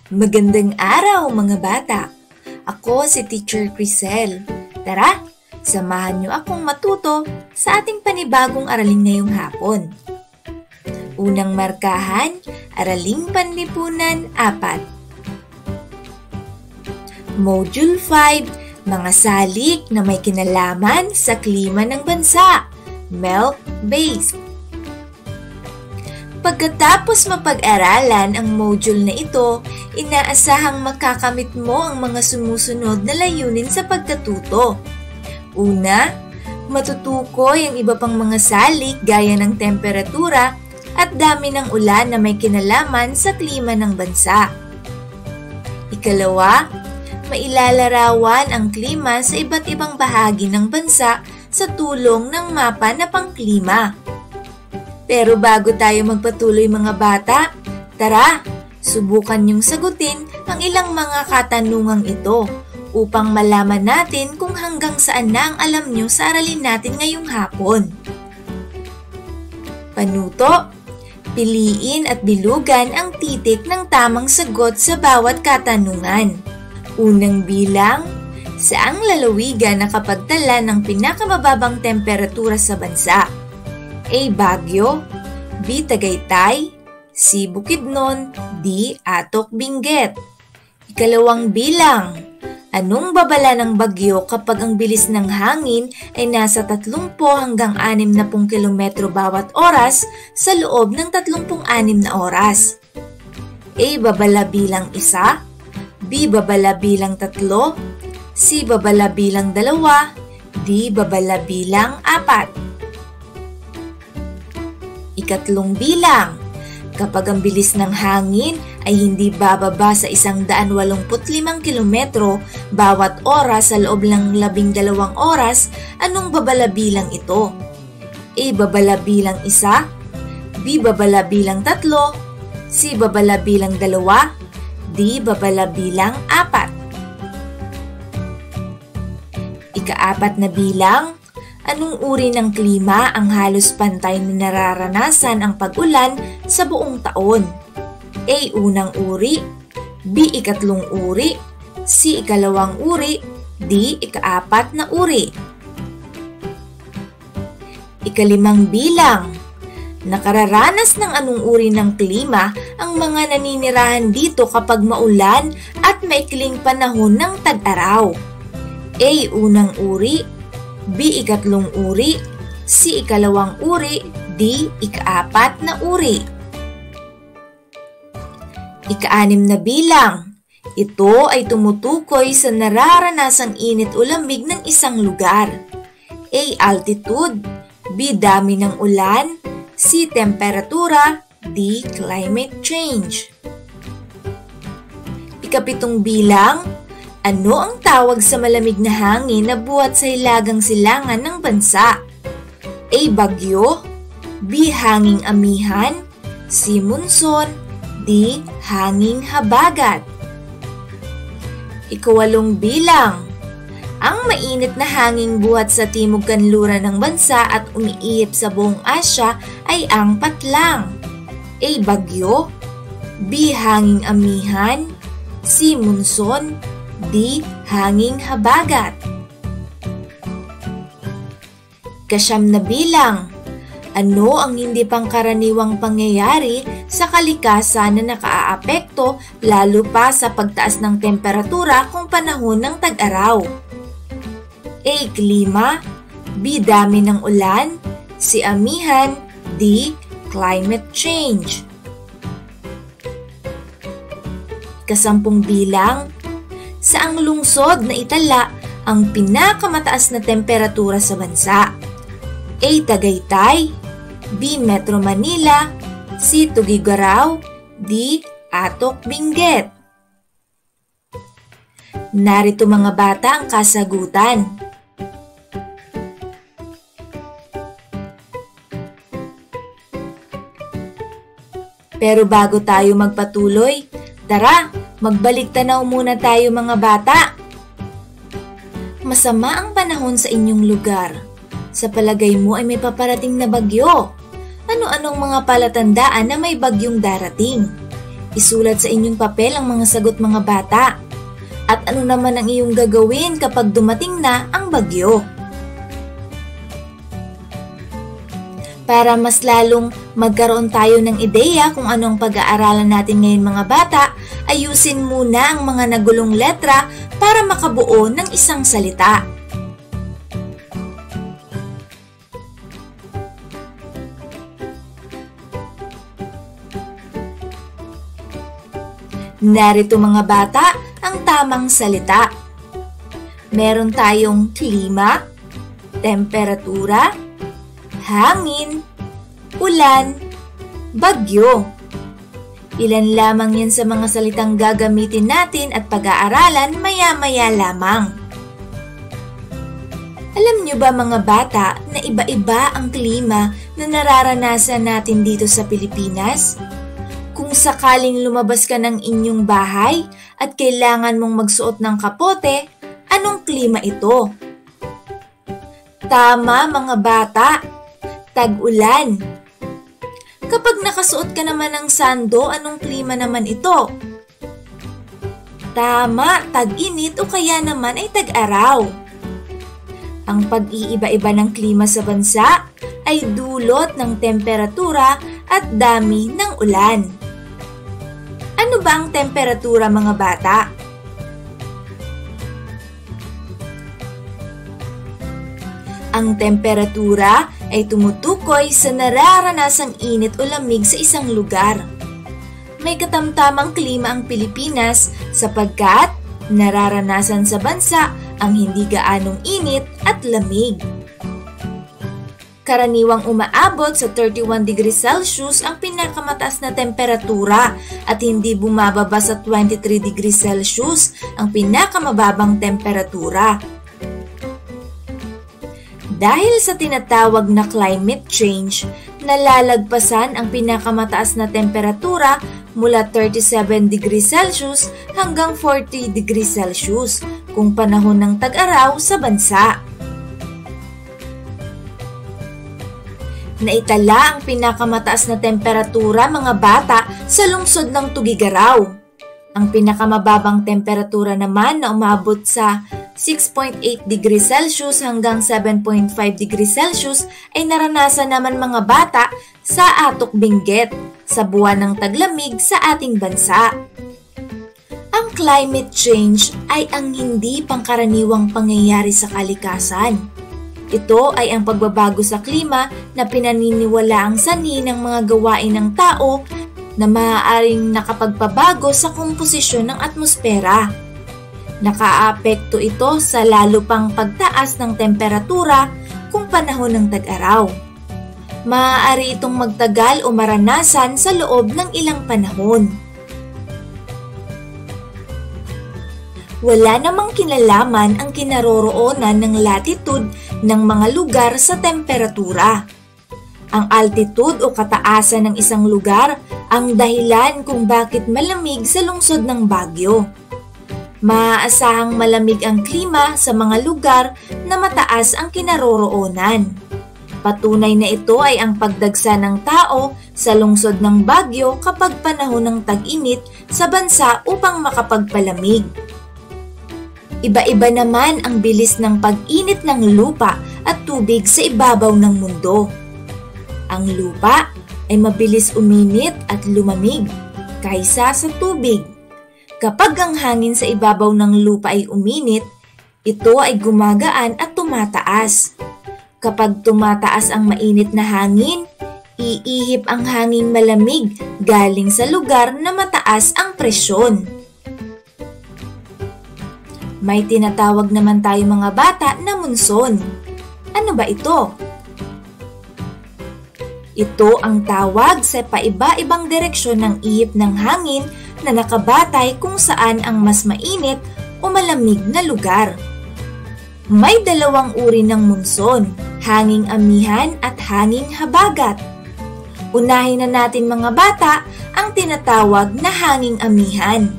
Magandang araw mga bata! Ako si Teacher Crisel. Tara, samahan niyo akong matuto sa ating panibagong aralin ngayong hapon. Unang markahan, Araling Panlipunan 4. Module 5, mga salik na may kinalaman sa klima ng bansa, milk-based. Pagkatapos mapag-aralan ang module na ito, inaasahang makakamit mo ang mga sumusunod na layunin sa pagkatuto. Una, matutukoy ang iba pang mga salik gaya ng temperatura at dami ng ulan na may kinalaman sa klima ng bansa. Ikalawa, mailalarawan ang klima sa iba't ibang bahagi ng bansa sa tulong ng mapa na pangklima. Pero bago tayo magpatuloy mga bata, tara, subukan niyong sagutin ang ilang mga katanungang ito upang malaman natin kung hanggang saan na ang alam niyo sa aralin natin ngayong hapon. Panuto, piliin at bilugan ang titik ng tamang sagot sa bawat katanungan. Unang bilang, saang lalawigan nakapagtala ng pinakamababang temperatura sa bansa? A. Baguio, B. Tagaytay, C. Bukidnon, D. Atok Benguet. Ikalawang bilang, anong babala ng bagyo kapag ang bilis ng hangin ay nasa 30 hanggang 60 km bawat oras sa loob ng 36 na oras? A. Babala bilang 1, B. Babala bilang 3, C. Babala bilang 2, D. Babala bilang 4. Ikatlong bilang, kapag ang bilis ng hangin ay hindi bababa sa 185 kilometro bawat oras sa loob ng 12 oras, anong babala bilang ito? A. Babala bilang 1, B. Babala bilang 3, C. Babala bilang 2, D. Babala bilang 4. Ika-4 na bilang, anong uri ng klima ang halos pantay na nararanasan ang pag-ulan sa buong taon? A. Unang uri, B. Ikatlong uri, C. Ikalawang uri, D. Ika-4 na uri. Ikalimang bilang, nakararanas ng anong uri ng klima ang mga naninirahan dito kapag maulan at maikling panahon ng tag-araw? A. Unang uri, B. Ikatlong uri, C. Ikalawang uri, D. Ika-4 na uri. Ika-6 na bilang, ito ay tumutukoy sa nararanasang init o lamig ng isang lugar. A. Altitude, B. Dami ng ulan, C. Temperatura, D. Climate change. Ika-7 bilang, ano ang tawag sa malamig na hangin na buhat sa hilagang silangan ng bansa? A. Bagyo, B. Hanging amihan, C. Monson, D. Hanging habagat. Ika-8 bilang, ang mainit na hanging buhat sa timog kanluran ng bansa at umiihip sa buong Asya ay ang patlang. A. Bagyo, B. Hanging amihan, C. Monson, D. Hanging habagat. Ika-9 na bilang, ano ang hindi pangkaraniwang pangyayari sa kalikasan na nakaaapekto lalo pa sa pagtaas ng temperatura kung panahon ng tag-araw? A. Klima, B. Dami ng ulan, C. Amihan, D. Climate change. Ika-10 bilang, saang lungsod na itala ang pinakamataas na temperatura sa bansa? A. Tagaytay, B. Metro Manila, C. Tuguegarao, D. Atok Benguet. Narito mga bata ang kasagutan. Pero bago tayo magpatuloy, tara, magbalik tanaw muna tayo mga bata. Masama ang panahon sa inyong lugar. Sa palagay mo ay may paparating na bagyo. Ano-anong mga palatandaan na may bagyong darating? Isulat sa inyong papel ang mga sagot mga bata. At ano naman ang iyong gagawin kapag dumating na ang bagyo? Para mas lalong magkaroon tayo ng ideya kung anong pag-aaralan natin ngayon mga bata, ayusin muna ang mga nagulong letra para makabuo ng isang salita. Narito mga bata ang tamang salita. Meron tayong klima, temperatura, hangin, ulan, bagyo. Ilan lamang yan sa mga salitang gagamitin natin at pag-aaralan maya-maya lamang. Alam nyo ba mga bata na iba-iba ang klima na nararanasan natin dito sa Pilipinas? Kung sakaling lumabas ka ng inyong bahay at kailangan mong magsuot ng kapote, anong klima ito? Tama mga bata, tag-ulan. Kapag nakasuot ka naman ng sando, anong klima naman ito? Tama, tag-init o kaya naman ay tag-araw. Ang pag-iiba-iba ng klima sa bansa ay dulot ng temperatura at dami ng ulan. Ano ba ang temperatura mga bata? Ang temperatura ay tumutukoy sa nararanasang init o lamig sa isang lugar. May katamtamang klima ang Pilipinas sapagkat nararanasan sa bansa ang hindi gaanong init at lamig. Karaniwang umaabot sa 31 degrees Celsius ang pinakamataas na temperatura at hindi bumababa sa 23 degrees Celsius ang pinakamababang temperatura. Dahil sa tinatawag na climate change, nalalagpasan ang pinakamataas na temperatura mula 37 degrees Celsius hanggang 40 degrees Celsius kung panahon ng tag-araw sa bansa. Naitala ang pinakamataas na temperatura mga bata sa lungsod ng Tugigaraw. Ang pinakamababang temperatura naman na umabot sa 6.8 degrees Celsius hanggang 7.5 degrees Celsius ay naranasan naman mga bata sa Atok Benguet sa buwan ng taglamig sa ating bansa. Ang climate change ay ang hindi pangkaraniwang pangyayari sa kalikasan. Ito ay ang pagbabago sa klima na pinaniniwala ang sanhi ng mga gawain ng tao na maaaring nakapagpabago sa komposisyon ng atmosfera. Nakaapekto ito sa lalo pang pagtaas ng temperatura kung panahon ng tag-araw. Maaari itong magtagal o maranasan sa loob ng ilang panahon. Wala namang kinalaman ang kinaroroonan ng latitude ng mga lugar sa temperatura. Ang altitude o kataasan ng isang lugar ang dahilan kung bakit malamig sa lungsod ng Baguio. Maaasahang malamig ang klima sa mga lugar na mataas ang kinaroroonan. Patunay na ito ay ang pagdagsa ng tao sa lungsod ng Baguio kapag panahon ng tag-init sa bansa upang makapagpalamig. Iba-iba naman ang bilis ng pag-init ng lupa at tubig sa ibabaw ng mundo. Ang lupa ay mabilis uminit at lumamig kaysa sa tubig. Kapag ang hangin sa ibabaw ng lupa ay uminit, ito ay gumagaan at tumataas. Kapag tumataas ang mainit na hangin, iihip ang hanging malamig galing sa lugar na mataas ang presyon. May tinatawag naman tayo mga bata na monson. Ano ba ito? Ito ang tawag sa paiba-ibang direksyon ng ihip ng hangin na nakabatay kung saan ang mas mainit o malamig na lugar. May dalawang uri ng monson, hanging amihan at hanging habagat. Unahin na natin mga bata ang tinatawag na hanging amihan.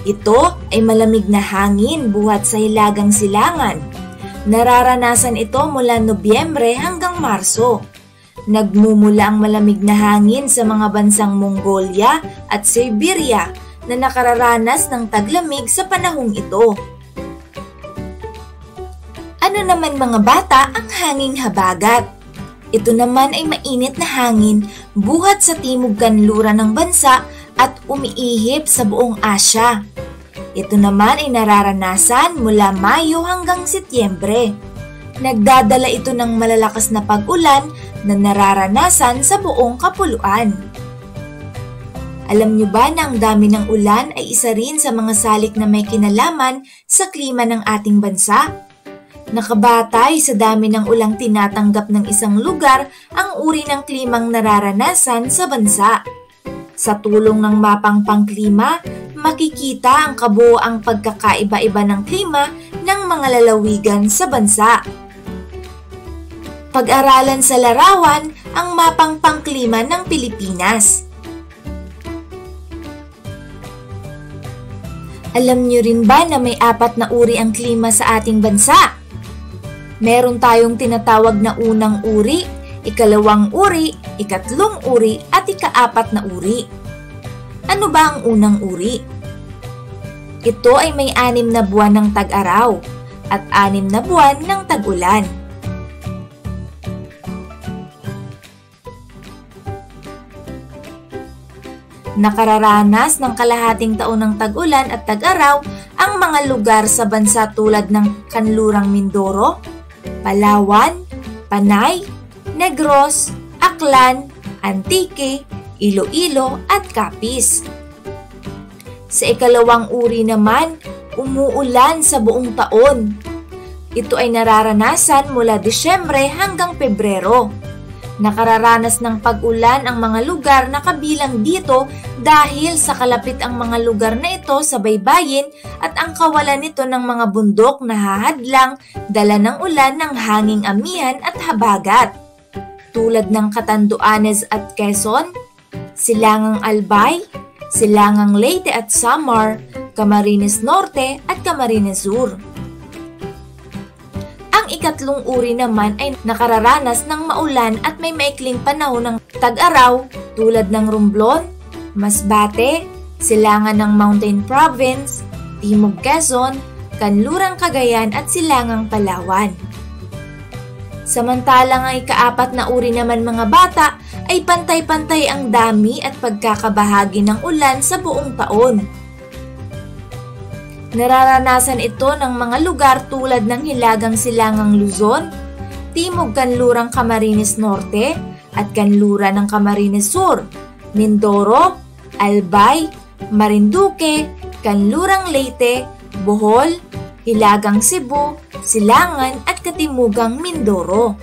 Ito ay malamig na hangin buhat sa hilagang silangan. Nararanasan ito mula Nobyembre hanggang Marso. Nagmumula ang malamig na hangin sa mga bansang Mongolia at Siberia na nakararanas ng taglamig sa panahong ito. Ano naman mga bata ang hanging habagat? Ito naman ay mainit na hangin buhat sa timog kanluran ng bansa at umiihip sa buong Asya. Ito naman ay nararanasan mula Mayo hanggang Setyembre. Nagdadala ito ng malalakas na pag-ulan na nararanasan sa buong kapuluan. Alam niyo ba na ang dami ng ulan ay isa rin sa mga salik na may kinalaman sa klima ng ating bansa? Nakabatay sa dami ng ulang tinatanggap ng isang lugar ang uri ng klimang nararanasan sa bansa. Sa tulong ng mapang pangklima, makikita ang kabuoang pagkakaiba-iba ng klima ng mga lalawigan sa bansa. Pag-aralan sa larawan ang mapang pangklima ng Pilipinas. Alam niyo rin ba na may 4 na uri ang klima sa ating bansa? Meron tayong tinatawag na unang uri, ikalawang uri, ikatlong uri at ika-4 na uri. Ano ba ang unang uri? Ito ay may 6 na buwan ng tag-araw at 6 na buwan ng tag-ulan. Nakararanas ng kalahating taon ng tag-ulan at tag-araw ang mga lugar sa bansa tulad ng Kanlurang Mindoro, Palawan, Panay, Negros, Aklan, Antique, Iloilo at Capiz. Sa ikalawang uri naman, umuulan sa buong taon. Ito ay nararanasan mula Disyembre hanggang Pebrero. Nakararanas ng pag-ulan ang mga lugar na kabilang dito dahil sa kalapit ang mga lugar na ito sa baybayin at ang kawalan nito ng mga bundok na hahadlang dala ng ulan ng hanging amihan at habagat. Tulad ng Catanduanes at Quezon, Silangang Albay, Silangang Leyte at Samar, Camarines Norte at Camarines Sur. Ang ikatlong uri naman ay nakararanas ng maulan at may maikling panahon ng tag-araw tulad ng Romblon, Masbate, Silangan ng Mountain Province, Timog Quezon, Kanlurang Cagayan at Silangang Palawan. Samantalang ang ika-4 na uri naman mga bata ay pantay-pantay ang dami at pagkakabahagi ng ulan sa buong taon. Nararanasan ito ng mga lugar tulad ng Hilagang Silangang Luzon, Timog Kanlurang Camarines Norte at Kanluran ng Camarines Sur, Mindoro, Albay, Marinduque, Kanlurang Leyte, Bohol, Hilagang Cebu, Silangan at Katimugang Mindoro.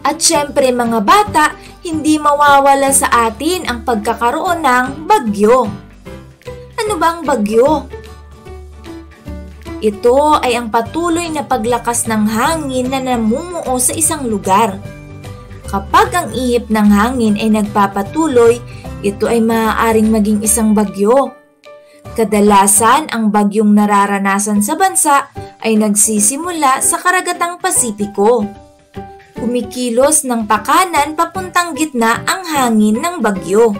At syempre mga bata, hindi mawawala sa atin ang pagkakaroon ng bagyo. Ano ba ang bagyo? Ito ay ang patuloy na paglakas ng hangin na namumuo sa isang lugar. Kapag ang ihip ng hangin ay nagpapatuloy, ito ay maaaring maging isang bagyo. Kadalasan, ang bagyong nararanasan sa bansa ay nagsisimula sa karagatang Pasipiko. Kumikilos ng pakanan papuntang gitna ang hangin ng bagyo.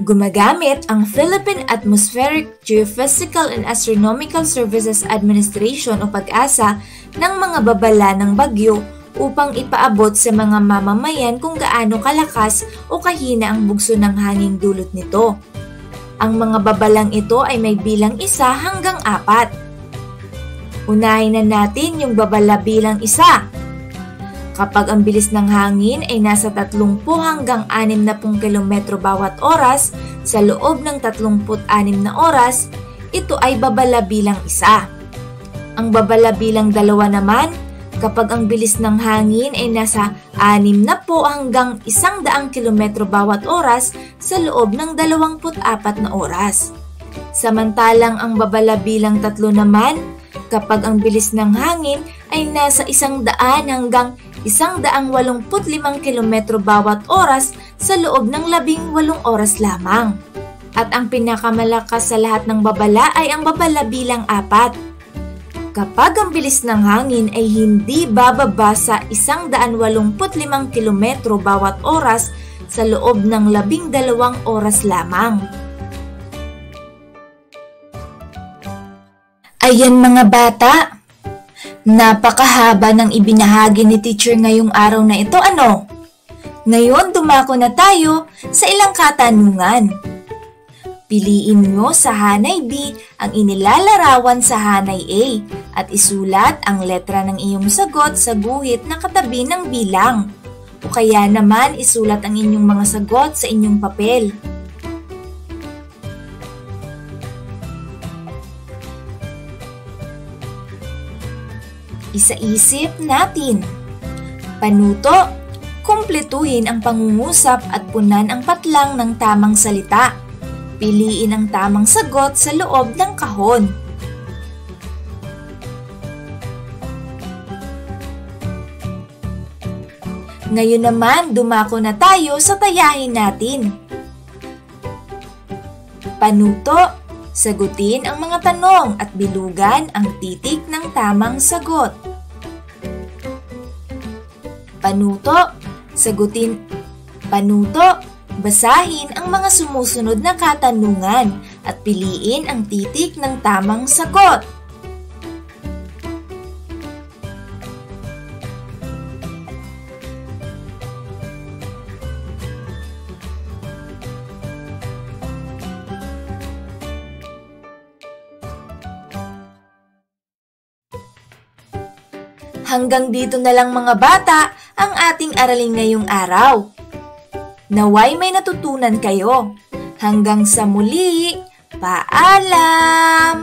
Gumagamit ang Philippine Atmospheric, Geophysical and Astronomical Services Administration o PAGASA ng mga babala ng bagyo upang ipaabot sa mga mamamayan kung gaano kalakas o kahina ang bugso ng hanging dulot nito. Ang mga babalang ito ay may bilang 1 hanggang 4. Unahin na natin yung babala bilang 1. Kapag ang bilis ng hangin ay nasa 30 hanggang 60 km bawat oras sa loob ng 36 na oras, ito ay babala bilang 1. Ang babala bilang 2 naman, kapag ang bilis ng hangin ay nasa 60 hanggang 100 km bawat oras sa loob ng 24 na oras. Samantalang ang babala bilang 3 naman, kapag ang bilis ng hangin ay nasa 100 hanggang 185 km bawat oras sa loob ng 18 oras lamang. At ang pinakamalakas sa lahat ng babala ay ang babala bilang 4. Kapag ang bilis ng hangin ay hindi bababa sa 185 kilometro bawat oras sa loob ng 12 oras lamang. Ayan mga bata, napakahaba ng ibinahagi ni teacher ngayong araw na ito, ano? Ngayon dumako na tayo sa ilang katanungan. Piliin nyo sa hanay B ang inilalarawan sa hanay A at isulat ang letra ng iyong sagot sa guhit na katabi ng bilang. O kaya naman isulat ang inyong mga sagot sa inyong papel. Isa-isip natin. Panuto, kumpletuhin ang pangungusap at punan ang patlang ng tamang salita. Piliin ang tamang sagot sa loob ng kahon. Ngayon naman, dumako na tayo sa tayahin natin. Panuto, sagutin ang mga tanong at bilugan ang titik ng tamang sagot. Panuto, basahin ang mga sumusunod na katanungan at piliin ang titik ng tamang sagot. Hanggang dito na lang mga bata ang ating aralin ngayong araw. Naway may natutunan kayo. Hanggang sa muli, paalam!